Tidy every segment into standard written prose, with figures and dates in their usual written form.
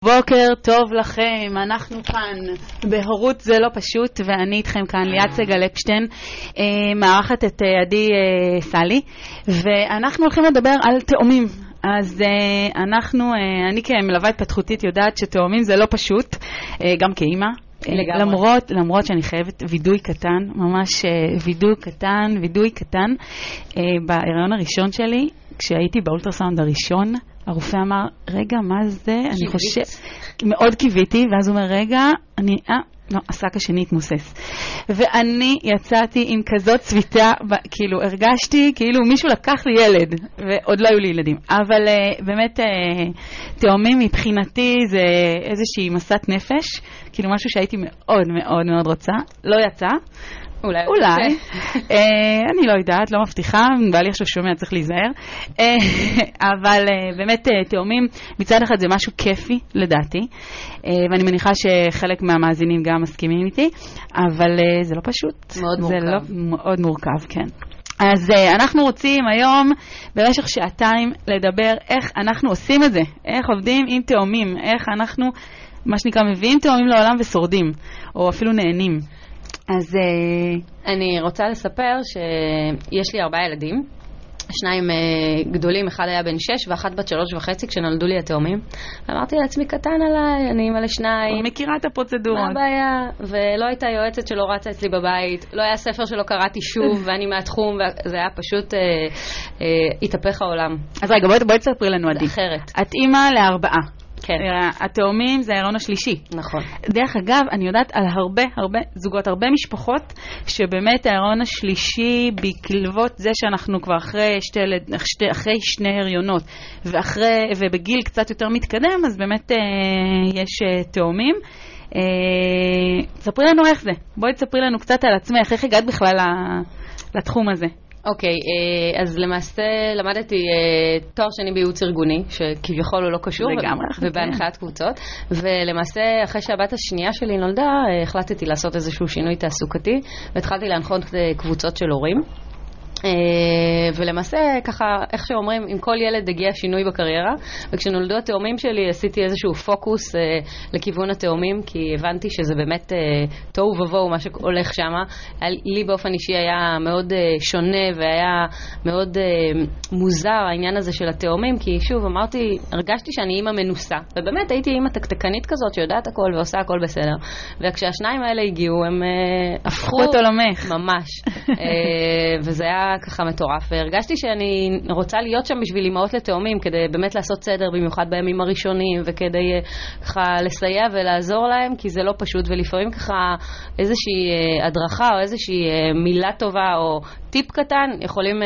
בוקר טוב לכם, אנחנו כאן בהורות זה לא פשוט, ואני איתכם כאן ליאת סגל אפשטיין, מארחת את עדי סלי, ואנחנו הולכים לדבר על תאומים. אז אני כמלווה התפתחותית יודעת שתאומים זה לא פשוט, גם כאימא. למרות שאני חייבת וידוי קטן, ממש וידוי קטן, בהיריון הראשון שלי, כשהייתי באולטרסאונד הראשון, הרופא אמר, רגע, מה זה? אני חושב, מאוד קיוויתי, ואז הוא אומר, רגע, לא, הסק השני התמוסס. ואני יצאתי עם כזאת צביטה, כאילו, הרגשתי, כאילו מישהו לקח לי ילד, ועוד לא היו לי ילדים. אבל באמת, תאומים מבחינתי זה איזושהי מסת נפש, כאילו משהו שהייתי מאוד מאוד מאוד רוצה, לא יצא. אולי. אני לא יודעת, לא מבטיחה, בעלי עכשיו שומע, צריך להיזהר. אבל באמת תאומים, מצד אחד זה משהו כיפי, לדעתי, ואני מניחה שחלק מהמאזינים גם מסכימים איתי, אבל זה לא פשוט. מאוד מורכב. זה לא מאוד מורכב, כן. אז אנחנו רוצים היום במשך שעתיים לדבר איך אנחנו עושים את זה, איך עובדים עם תאומים, איך אנחנו, מה שנקרא, מביאים תאומים לעולם ושורדים, או אפילו נהנים. אז אני רוצה לספר שיש לי 4 ילדים, 2 גדולים, אחד היה בן 6 ואחת בת 3.5 כשנולדו לי התאומים. אמרתי לעצמי, קטן עליי, אני אימא ל2. אני מכירה את הפרוצדורות. מה הבעיה? ולא הייתה יועצת שלא רצה אצלי בבית, לא היה ספר שלא קראתי שוב, ואני מהתחום, וזה היה פשוט התהפך העולם. אז רגע, בואי תספרי לנו, עדי. זה אחרת. את אימא ל4. כן. התאומים זה ההיריון השלישי. נכון. דרך אגב, אני יודעת על הרבה זוגות, הרבה משפחות, שבאמת ההיריון השלישי בקלבות זה שאנחנו כבר אחרי 2 הריונות, ובגיל קצת יותר מתקדם, אז באמת יש תאומים. ספרי לנו איך זה. בואי תספרי לנו קצת על עצמך, איך הגעת בכלל לתחום הזה. אוקיי, אז למעשה למדתי תואר שני בייעוץ ארגוני, שכביכול הוא לא קשור, ובהנחיית קבוצות, ולמעשה אחרי שהבת השנייה שלי נולדה, החלטתי לעשות איזשהו שינוי תעסוקתי, והתחלתי להנחות קבוצות של הורים. ולמעשה ככה, איך שאומרים, עם כל ילד הגיע שינוי בקריירה, וכשנולדו התאומים שלי עשיתי איזשהו פוקוס לכיוון התאומים, כי הבנתי שזה באמת תוהו ובוהו מה שהולך שם. לי באופן אישי היה מאוד שונה והיה מאוד מוזר העניין הזה של התאומים, כי שוב הרגשתי שאני אימא מנוסה, ובאמת הייתי אימא תקתקנית כזאת שיודעת הכל ועושה הכל בסדר, וכשהשניים האלה הגיעו הם הפכו את עולמך ממש וזה היה ככה מטורף, והרגשתי שאני רוצה להיות שם בשביל אימהות לתאומים, כדי באמת לעשות סדר, במיוחד בימים הראשונים, וכדי ככה לסייע ולעזור להם, כי זה לא פשוט, ולפעמים ככה איזושהי הדרכה, או איזושהי מילה טובה, או טיפ קטן, יכולים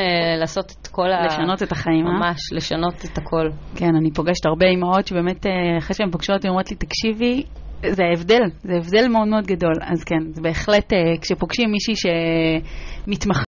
לעשות את כל לשנות את החיים, ממש, לשנות את הכל. כן, אני פוגשת הרבה אימהות, שבאמת אחרי שהן פוגשות אותי, אומרות לי, תקשיבי, זה הבדל מאוד מאוד גדול. אז כן, זה בהחלט, כשפוגשים מישהי שמתמחה,